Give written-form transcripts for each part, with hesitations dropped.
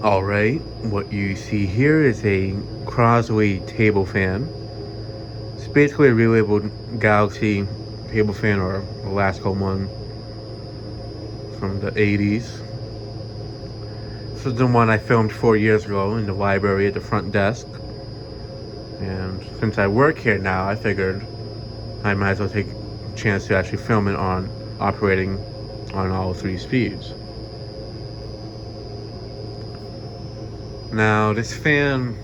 Alright, what you see here is a Crosley table fan. It's basically a relabeled Galaxy table fan or Alaska one from the 80s. This is the one I filmed 4 years ago in the library at the front desk. And since I work here now, I figured I might as well take a chance to actually film it on operating on all three speeds. Now, this fan,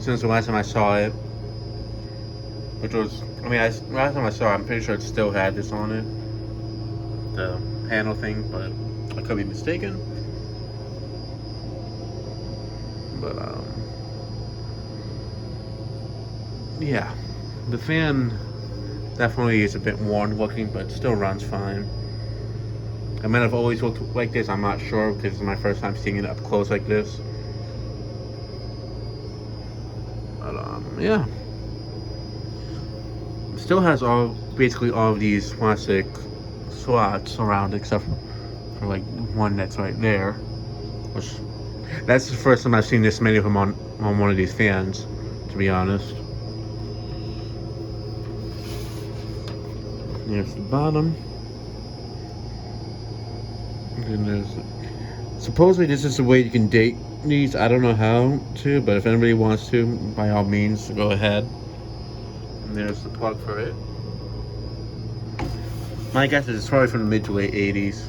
since the last time I saw it, which was, last time I saw it, I'm pretty sure it still had this on it, the panel thing, but I could be mistaken. But, yeah, the fan definitely is a bit worn looking, but still runs fine. I might have always looked like this, I'm not sure, because it's my first time seeing it up close like this. But, yeah. It still has basically all of these plastic slots around, except for like one that's right there. Which, that's the first time I've seen this many of them on one of these fans, to be honest. Here's the bottom. And there's supposedly this is the way you can date these. I don't know how to, but if anybody wants to, by all means, go ahead. And there's the plug for it. My guess is it's probably from the mid to late 80s.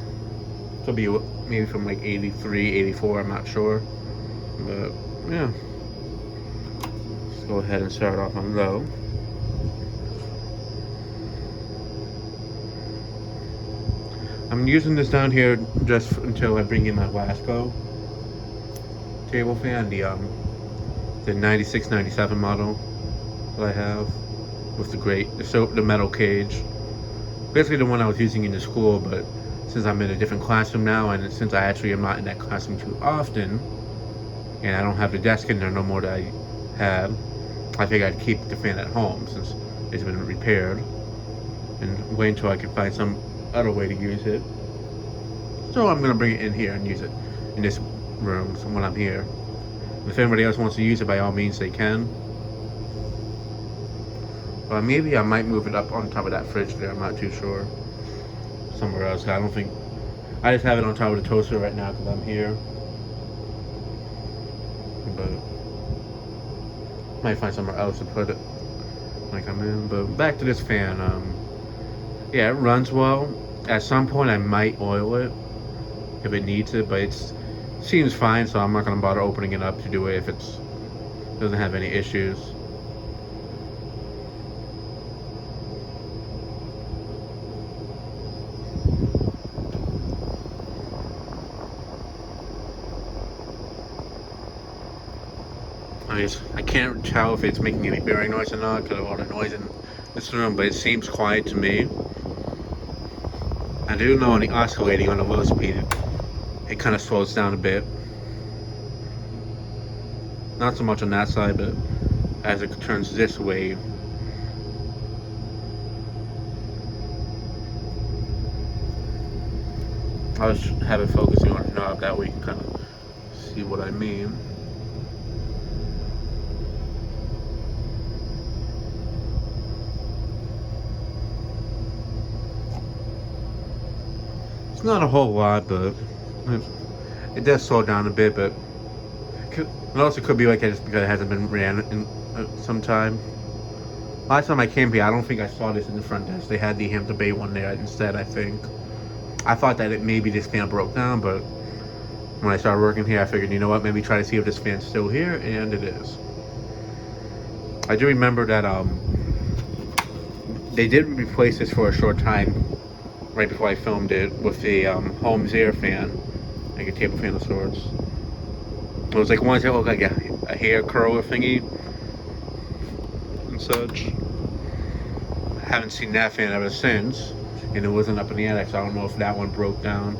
Could be maybe from like 83, 84, I'm not sure. But yeah. Let's go ahead and start off on low. I'm using this down here just until I bring in my Lasco table fan, the 96, 97 model that I have with the metal cage. Basically the one I was using in the school, but since I'm in a different classroom now, and since I actually am not in that classroom too often, and I don't have the desk in there no more that I had, I figured I'd keep the fan at home since it's been repaired, and wait until I can find some other way to use it. So I'm gonna bring it in here and use it in this room when I'm here. If anybody else wants to use it, by all means they can. But maybe I might move it up on top of that fridge there, I'm not too sure. Somewhere else, I don't think, I just have it on top of the toaster right now because I'm here. But might find somewhere else to put it when I come in. But back to this fan, yeah, it runs well. At some point I might oil it if it needs it, but it seems fine, so I'm not going to bother opening it up to do it if it doesn't have any issues. I can't tell if it's making any bearing noise or not because of all the noise in this room, but it seems quiet to me. I do know on the oscillating on the low speed, it kind of slows down a bit. Not so much on that side, but as it turns this way. I'll just have it focusing on the knob, that way you can kind of see what I mean. It's not a whole lot, but it does slow down a bit, but it also could be like that just because it hasn't been ran in some time. Last time I came here, I don't think I saw this in the front desk. They had the Hampton Bay one there instead, I think. I thought that maybe this fan broke down, but when I started working here, I figured, you know what, maybe try to see if this fan's still here, and it is. I do remember that they did replace this for a short time right before I filmed it with the Holmes Air fan, like a table fan of sorts. It was like ones that looked like a hair curler thingy and such. I haven't seen that fan ever since, and it wasn't up in the attic, so I don't know if that one broke down.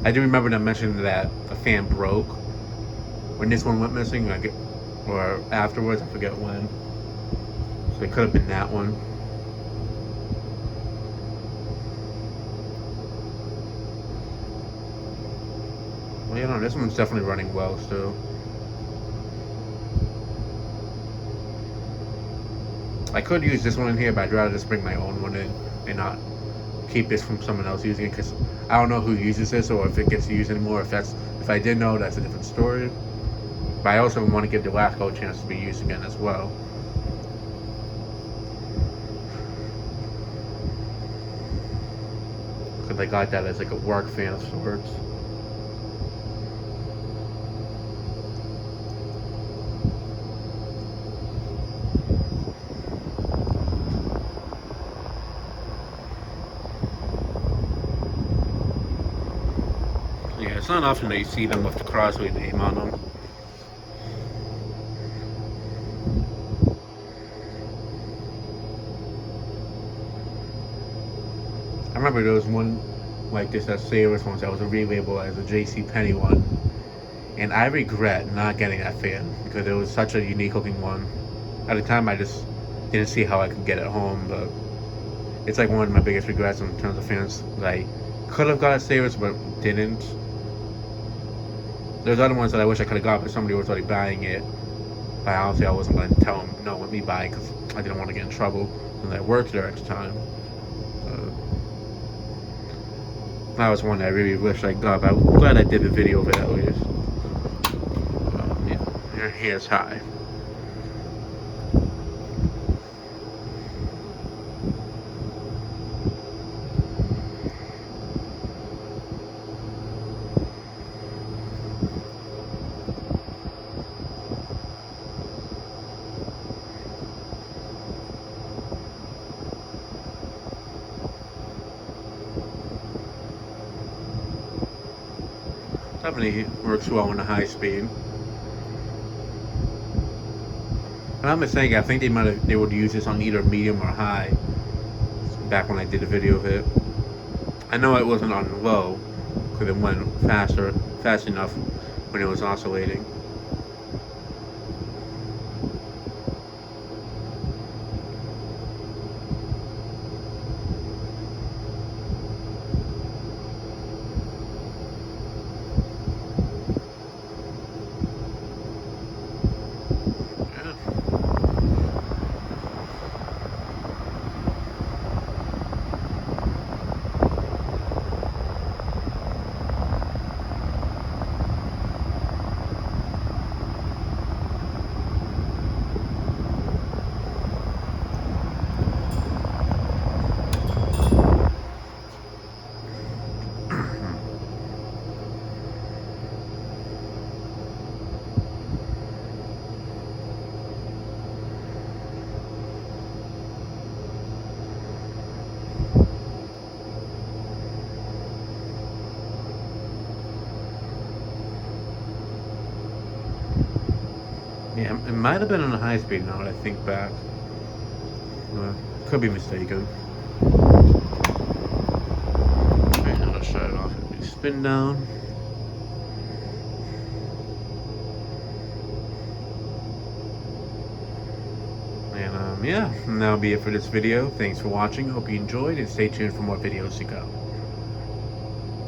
I do remember them mentioning that a fan broke when this one went missing, or afterwards, I forget when. So it could have been that one. You know, this one's definitely running well still. I could use this one in here, but I'd rather just bring my own one in and not keep this from someone else using it, because I don't know who uses this or if it gets used anymore. If I did know, that's a different story. But I also want to give the Lasco a chance to be used again as well. Because I got that as like a work fan of sorts. Yeah, it's not often that you see them with the Crosley name on them. I remember there was one like this at Savers once that was a relabel as a JCPenney one. And I regret not getting that fan because it was such a unique looking one. At the time, I just didn't see how I could get it home, but it's like one of my biggest regrets in terms of fans that I could have got at Savers but didn't. There's other ones that I wish I could have got, but somebody was already buying it. But honestly, I wasn't going to tell them no, let me buy it because I didn't want to get in trouble. And I worked there at the time. That was one I really wish I got, but I'm glad I did a video of it at least. Yeah, here's high. Definitely works well in the high speed. If I'm not mistaken, I think they would use this on either medium or high back when I did a video of it. I know it wasn't on low because it went fast enough when it was oscillating. Yeah, it might have been on a high speed now that I think back. Could be mistaken. Okay, now let's shut it off and spin down. And yeah, that'll be it for this video. Thanks for watching. Hope you enjoyed and stay tuned for more videos to go.